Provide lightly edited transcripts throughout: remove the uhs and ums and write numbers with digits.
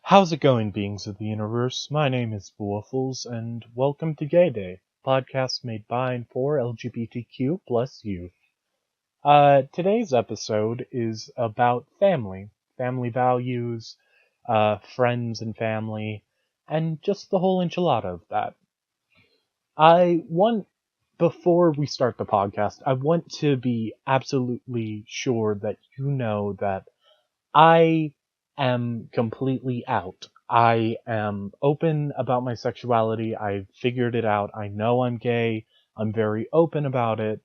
How's it going, beings of the universe? My name is Waffles, and welcome to Gay Day, podcast made by and for LGBTQ plus youth. Today's episode is about family values, friends and family, and just the whole enchilada of that. Before we start the podcast, I want to be absolutely sure that you know that I am completely out. I am open about my sexuality. I've figured it out. I know I'm gay. I'm very open about it.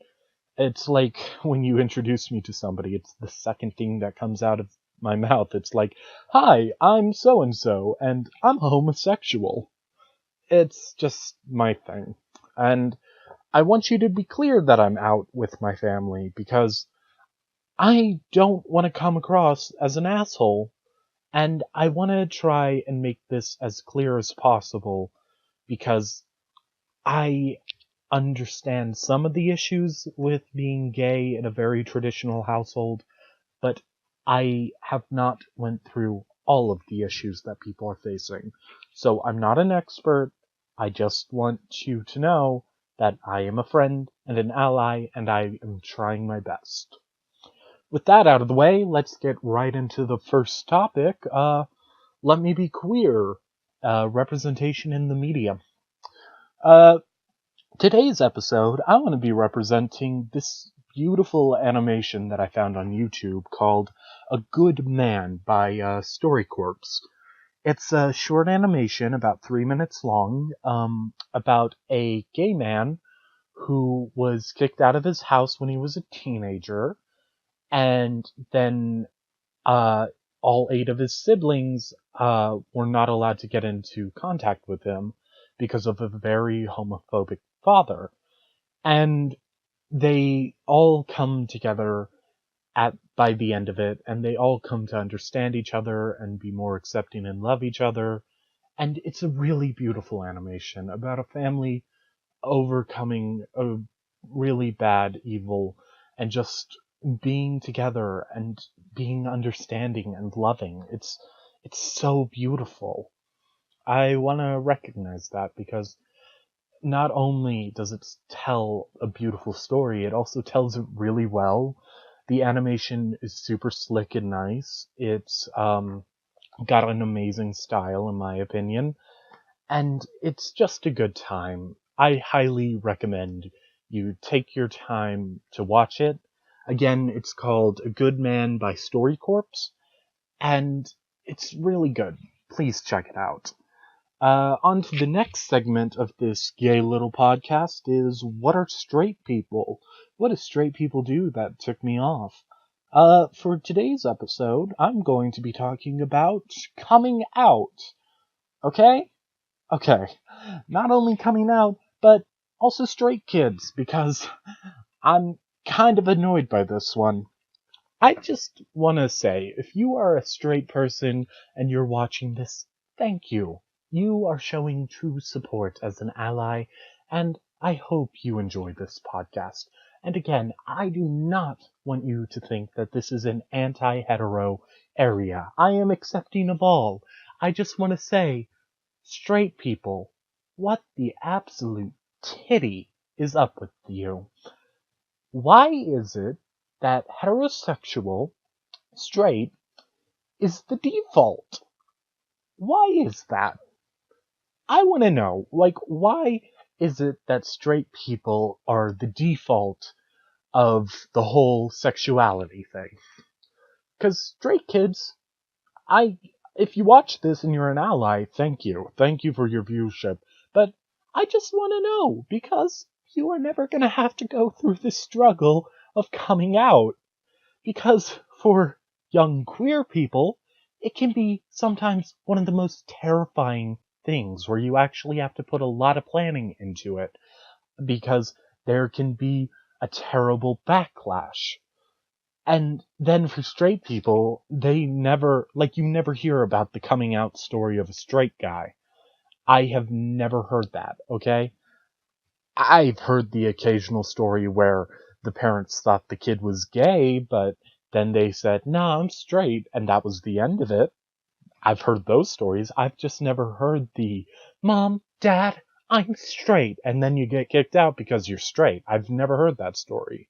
It's like when you introduce me to somebody, it's the second thing that comes out of my mouth. It's like, hi, I'm so-and-so, and I'm homosexual. It's just my thing. And I want you to be clear that I'm out with my family because I don't want to come across as an asshole. And I want to try and make this as clear as possible because I understand some of the issues with being gay in a very traditional household, but I have not went through all of the issues that people are facing. So I'm not an expert. I just want you to know that I am a friend and an ally, and I am trying my best. With that out of the way, let's get right into the first topic. Let me be queer. Representation in the media. Today's episode, I want to be representing this beautiful animation that I found on YouTube called A Good Man by StoryCorps. It's a short animation, about 3 minutes long, about a gay man who was kicked out of his house when he was a teenager, and then all 8 of his siblings were not allowed to get into contact with him because of a very homophobic father. And they all come together by the end of it, and they all come to understand each other and be more accepting and love each other. And it's a really beautiful animation about a family overcoming a really bad evil and just being together and being understanding and loving. It's so beautiful. I want to recognize that because not only does it tell a beautiful story, it also tells it really well. The animation is super slick and nice. It's got an amazing style, in my opinion, and it's just a good time. I highly recommend you take your time to watch it. Again, it's called A Good Man by StoryCorps, and it's really good. Please check it out. On to the next segment of this gay little podcast is What Are Straight People? What do straight people do that took me off? For today's episode, I'm going to be talking about coming out. Okay? Okay. Not only coming out, but also straight kids, because I'm kind of annoyed by this one. I just want to say, if you are a straight person and you're watching this, thank you. You are showing true support as an ally, and I hope you enjoy this podcast. And again, I do not want you to think that this is an anti-hetero area. I am accepting of all. I just want to say, straight people, what the absolute titty is up with you? Why is it that heterosexual, straight, is the default? Why is that? I want to know, why is it that straight people are the default of the whole sexuality thing? Because straight kids, if you watch this and you're an ally, thank you. Thank you for your viewership. But I just want to know, because you are never going to have to go through this struggle of coming out. Because for young queer people, it can be sometimes one of the most terrifying things where you actually have to put a lot of planning into it. Because there can be a terrible backlash. And then for straight people, you never hear about the coming out story of a straight guy. I have never heard that, okay? I've heard the occasional story where the parents thought the kid was gay, but then they said, "No, I'm straight," and that was the end of it. I've heard those stories. I've just never heard the "Mom, Dad, I'm straight," and then you get kicked out because you're straight. I've never heard that story.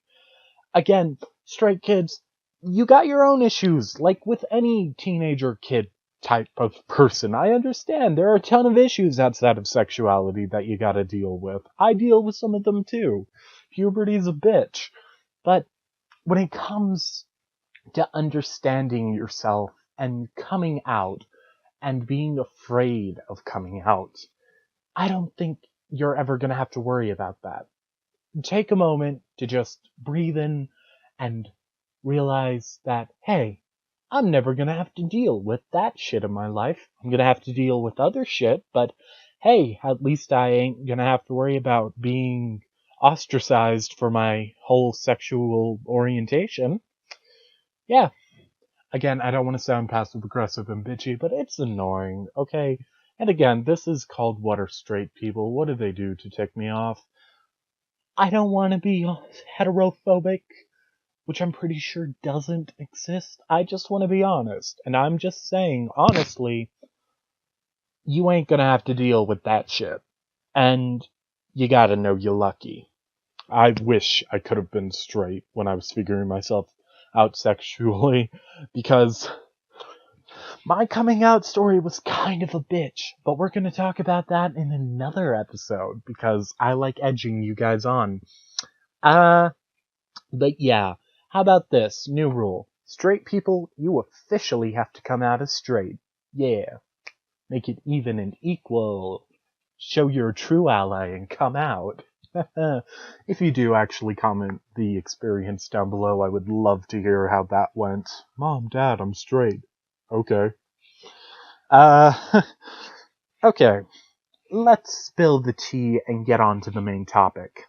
Again, straight kids, you got your own issues, like with any teenager kid type of person. I understand there are a ton of issues outside of sexuality that you gotta deal with. I deal with some of them too. Puberty's a bitch. But when it comes to understanding yourself and coming out and being afraid of coming out, I don't think you're ever gonna have to worry about that. Take a moment to just breathe in and realize that, hey, I'm never gonna have to deal with that shit in my life. I'm gonna have to deal with other shit, but hey, at least I ain't gonna have to worry about being ostracized for my whole sexual orientation. Yeah. Again, I don't want to sound passive aggressive and bitchy, but it's annoying, okay? And again, this is called What Are Straight People? What do they do to tick me off? I don't want to be heterophobic, which I'm pretty sure doesn't exist. I just want to be honest. And I'm just saying, honestly, you ain't gonna have to deal with that shit. And you gotta know you're lucky. I wish I could have been straight when I was figuring myself out sexually, because my coming out story was kind of a bitch. But we're gonna talk about that in another episode, because I like edging you guys on. But yeah, how about this? New rule. Straight people, you officially have to come out as straight. Yeah. Make it even and equal. Show you're a true ally and come out. If you do actually comment the experience down below, I would love to hear how that went. Mom, Dad, I'm straight. Okay. Okay. Let's spill the tea and get on to the main topic.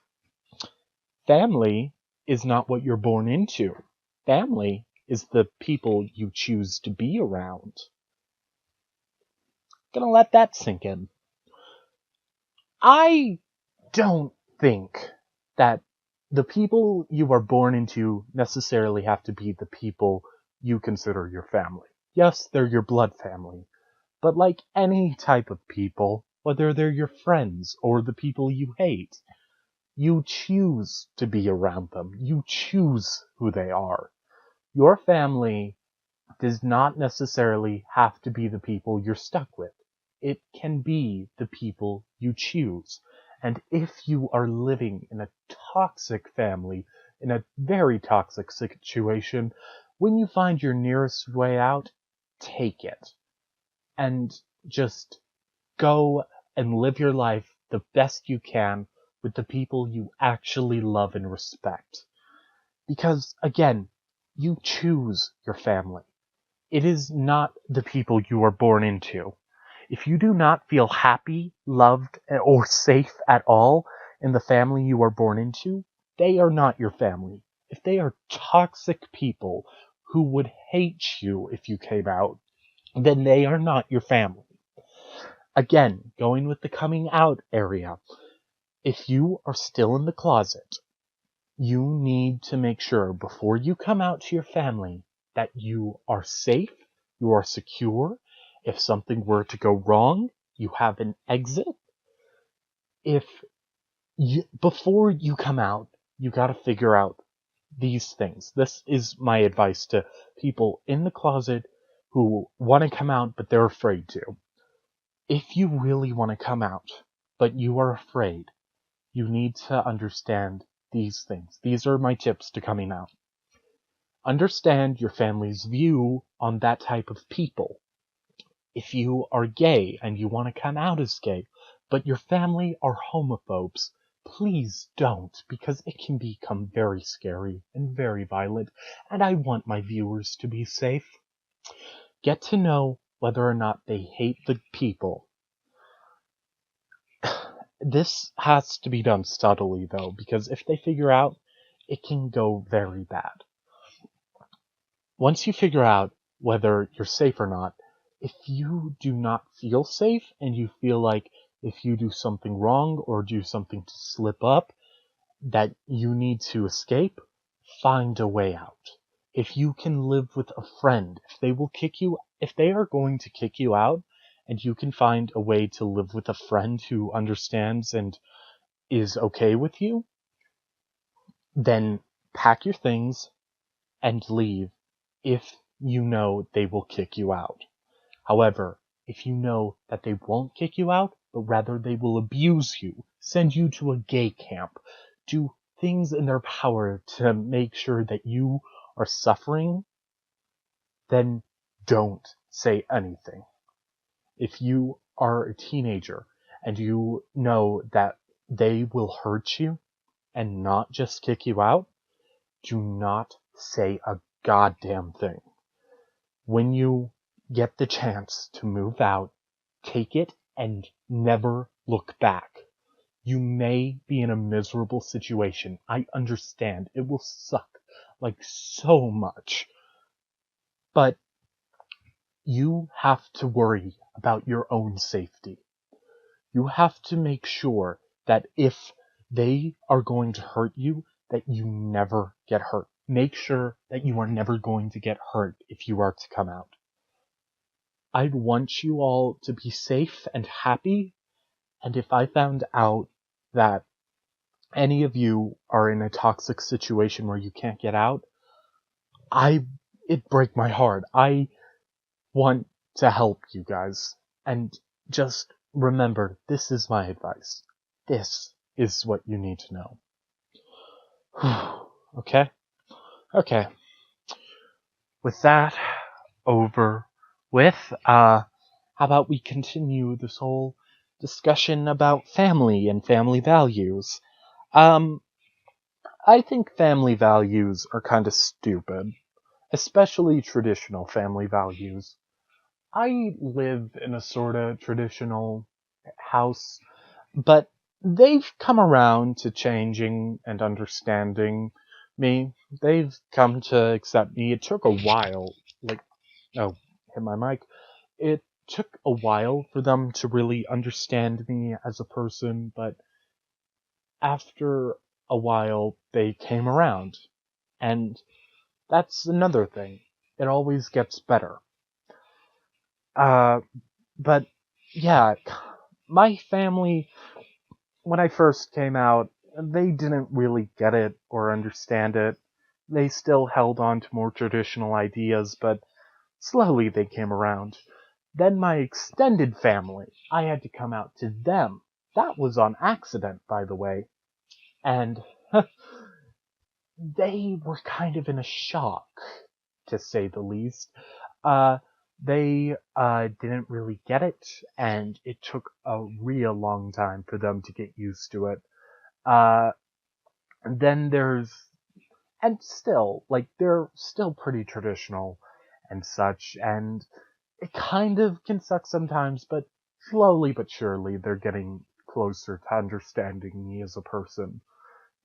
Family is not what you're born into. Family is the people you choose to be around. Gonna let that sink in. I don't think that the people you are born into necessarily have to be the people you consider your family. Yes, they're your blood family, but like any type of people, whether they're your friends or the people you hate, you choose to be around them. You choose who they are. Your family does not necessarily have to be the people you're stuck with. It can be the people you choose. And if you are living in a toxic family, in a very toxic situation, when you find your nearest way out, take it. And just go and live your life the best you can with the people you actually love and respect. Because, again, you choose your family. It is not the people you are born into. If you do not feel happy, loved, or safe at all in the family you are born into, they are not your family. If they are toxic people who would hate you if you came out, then they are not your family. Again, going with the coming out area, if you are still in the closet, you need to make sure before you come out to your family that you are safe, you are secure. If something were to go wrong, you have an exit. Before you come out, you gotta figure out these things. This is my advice to people in the closet who want to come out but they're afraid to. If you really want to come out, but you are afraid, you need to understand these things. These are my tips to coming out. Understand your family's view on that type of people. If you are gay and you want to come out as gay, but your family are homophobes, please don't, because it can become very scary and very violent, and I want my viewers to be safe. Get to know whether or not they hate the people. This has to be done subtly, though, because if they figure out, it can go very bad. Once you figure out whether you're safe or not, if you do not feel safe and you feel like if you do something wrong or do something to slip up that you need to escape, find a way out. if you can live with a friend, if they are going to kick you out, and you can find a way to live with a friend who understands and is okay with you, then pack your things and leave if you know they will kick you out. However, if you know that they won't kick you out, but rather they will abuse you, send you to a gay camp, do things in their power to make sure that you are suffering, then don't say anything. If you are a teenager and you know that they will hurt you and not just kick you out, do not say a goddamn thing. When you get the chance to move out, take it and never look back. You may be in a miserable situation. I understand. It will suck like so much. But you have to worry about your own safety. You have to make sure that if they are going to hurt you, that you never get hurt. Make sure that you are never going to get hurt if you are to come out. I'd want you all to be safe and happy, and if I found out that any of you are in a toxic situation where you can't get out, it'd break my heart. I want to help you guys. And just remember, this is my advice. This is what you need to know. Okay? Okay. With that over with, how about we continue this whole discussion about family and family values? I think family values are kind of stupid, especially traditional family values. I live in a sort of traditional house, but they've come around to changing and understanding me. They've come to accept me. It took a while, hit my mic. It took a while for them to really understand me as a person, but after a while they came around. And that's another thing. It always gets better. But yeah, my family, when I first came out, they didn't really get it or understand it. They still held on to more traditional ideas, but slowly they came around. Then my extended family, I had to come out to them. That was on accident, by the way. And they were kind of in a shock, to say the least. They didn't really get it, and it took a real long time for them to get used to it. And then and still, they're still pretty traditional and such, and it kind of can suck sometimes, but slowly but surely they're getting closer to understanding me as a person.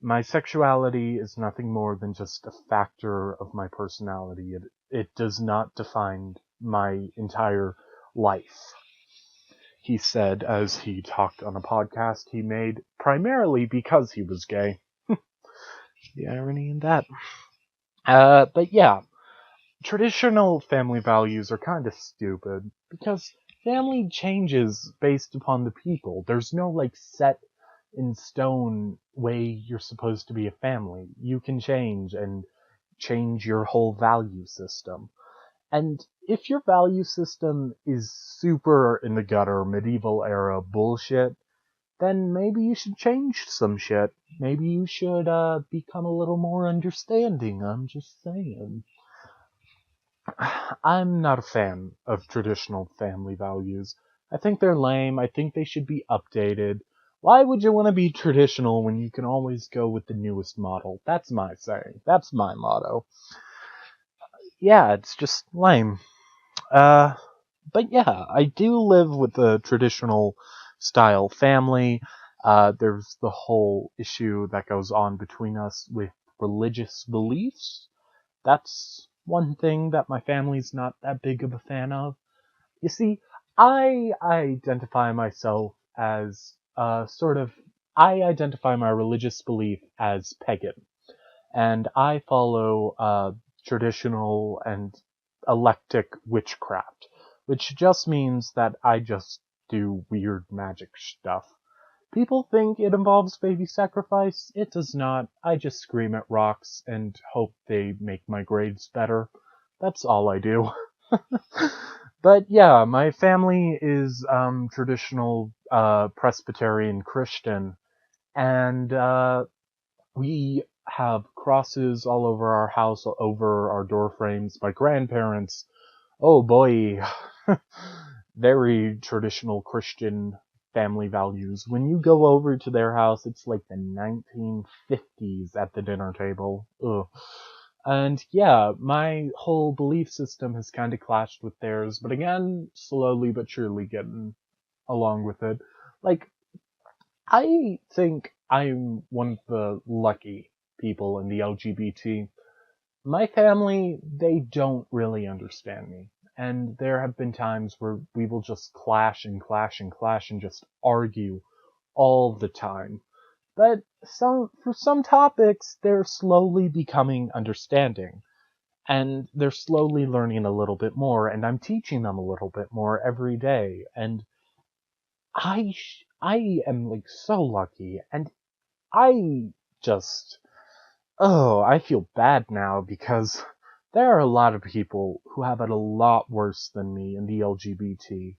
My sexuality is nothing more than just a factor of my personality. It does not define my entire life, he said as he talked on a podcast he made primarily because he was gay. The irony in that. But yeah, traditional family values are kind of stupid because family changes based upon the people. There's no set in stone way you're supposed to be a family. You can change and change your whole value system. And if your value system is super in the gutter, medieval era bullshit, then maybe you should change some shit. Maybe you should become a little more understanding. I'm just saying. I'm not a fan of traditional family values. I think they're lame. I think they should be updated. Why would you want to be traditional when you can always go with the newest model? That's my saying. That's my motto. Yeah, it's just lame. But yeah, I do live with a traditional style family. There's the whole issue that goes on between us with religious beliefs. That's one thing that my family's not that big of a fan of. You see, I identify myself as I identify my religious belief as pagan. And I follow traditional and eclectic witchcraft, which just means that I just do weird magic stuff. People think it involves baby sacrifice. It does not. I just scream at rocks and hope they make my grades better. That's all I do. But yeah, my family is traditional Presbyterian Christian, and we have crosses all over our house, over our door frames. My grandparents, oh boy, very traditional Christian family values. When you go over to their house, it's like the 1950s at the dinner table. Ugh. And yeah, my whole belief system has kind of clashed with theirs, but again, slowly but surely getting along with it. Like, I think I'm one of the lucky people in the LGBT. My family, they don't really understand me. And there have been times where we will just clash and clash and clash and just argue all the time. But for some topics, they're slowly becoming understanding. And they're slowly learning a little bit more, and I'm teaching them a little bit more every day. And I am like so lucky, and I just, oh, I feel bad now because there are a lot of people who have it a lot worse than me in the LGBT.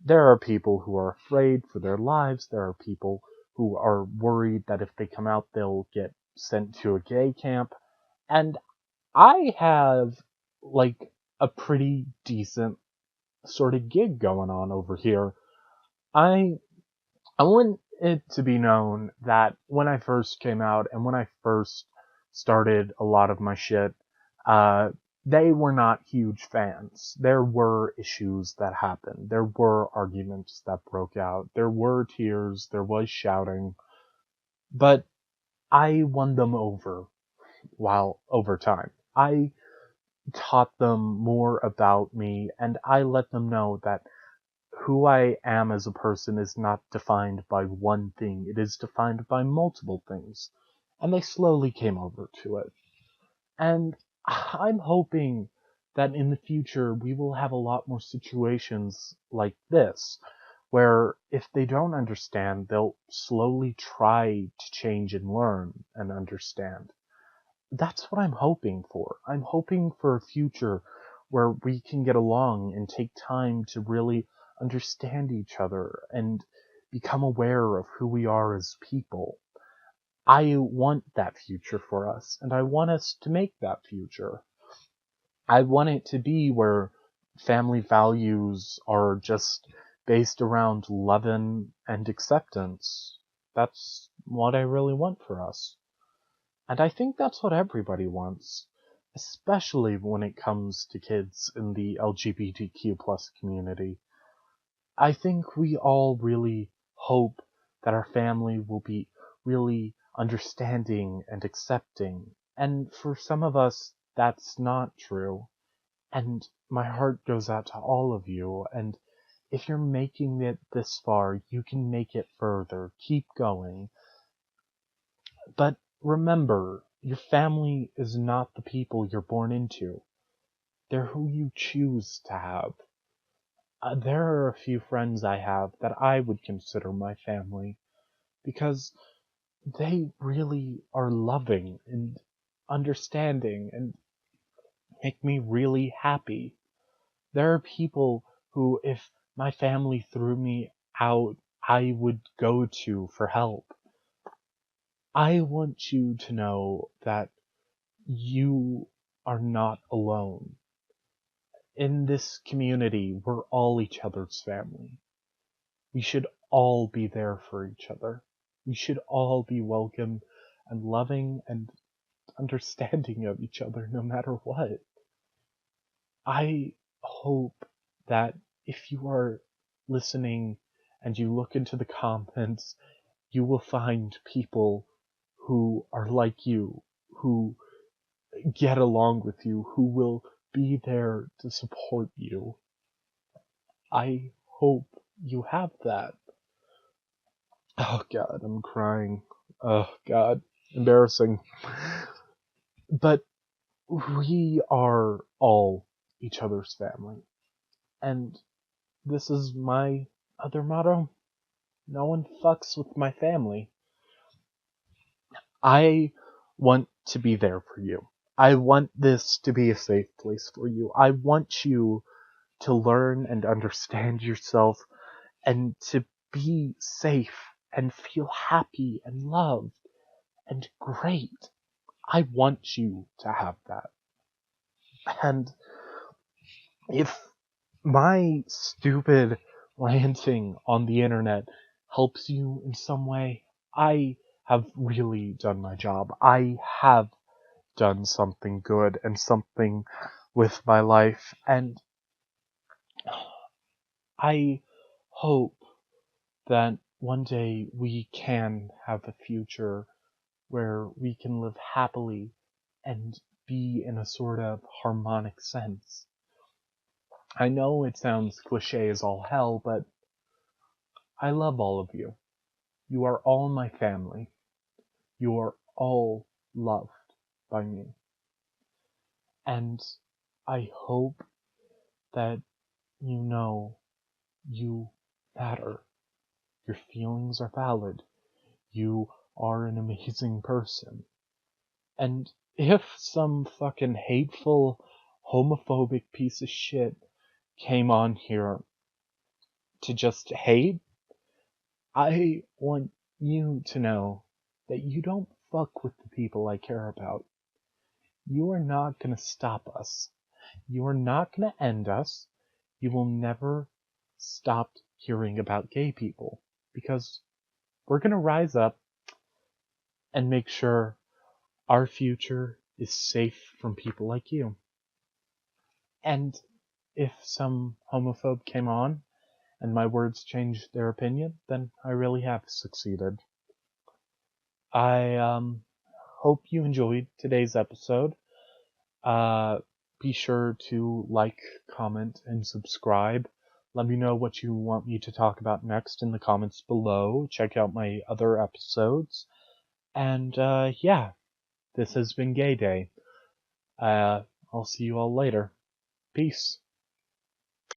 There are people who are afraid for their lives. There are people who are worried that if they come out, they'll get sent to a gay camp. And I have, like, a pretty decent sort of gig going on over here. I want it to be known that when I first came out and when I first started a lot of my shit, they were not huge fans. There were issues that happened. There were arguments that broke out. There were tears. There was shouting. But I won them over over time. I taught them more about me, and I let them know that who I am as a person is not defined by one thing. It is defined by multiple things. And they slowly came over to it. And I'm hoping that in the future we will have a lot more situations like this, where if they don't understand, they'll slowly try to change and learn and understand. That's what I'm hoping for. I'm hoping for a future where we can get along and take time to really understand each other and become aware of who we are as people. I want that future for us, and I want us to make that future. I want it to be where family values are just based around love and acceptance. That's what I really want for us. And I think that's what everybody wants, especially when it comes to kids in the LGBTQ plus community. I think we all really hope that our family will be really understanding and accepting. And for some of us, that's not true. And my heart goes out to all of you. And if you're making it this far, you can make it further. Keep going. But remember, your family is not the people you're born into. They're who you choose to have. There are a few friends I have that I would consider my family because they really are loving and understanding and make me really happy. There are people who, if my family threw me out, I would go to for help. I want you to know that you are not alone. In this community, we're all each other's family. We should all be there for each other. We should all be welcome and loving and understanding of each other no matter what. I hope that if you are listening and you look into the comments, you will find people who are like you, who get along with you, who will be there to support you. I hope you have that. Oh God, I'm crying. Oh God, embarrassing. But we are all each other's family. And this is my other motto. No one fucks with my family. I want to be there for you. I want this to be a safe place for you. I want you to learn and understand yourself and to be safe and feel happy and loved and great. I want you to have that. And if my stupid ranting on the internet helps you in some way, I have really done my job. I have done something good and something with my life, and I hope that one day we can have a future where we can live happily and be in a sort of harmonic sense. I know it sounds cliche as all hell, but I love all of you. You are all my family. You are all loved by me. And I hope that you know you matter. Your feelings are valid. You are an amazing person. And if some fucking hateful, homophobic piece of shit came on here to just hate, I want you to know that you don't fuck with the people I care about. You are not gonna stop us. You are not gonna end us. You will never stop hearing about gay people because we're gonna rise up and make sure our future is safe from people like you. And if some homophobe came on and my words changed their opinion, then I really have succeeded. I hope you enjoyed today's episode. Be sure to like, comment, and subscribe. Let me know what you want me to talk about next in the comments below. Check out my other episodes. And yeah, this has been Gay Day. I'll see you all later. Peace.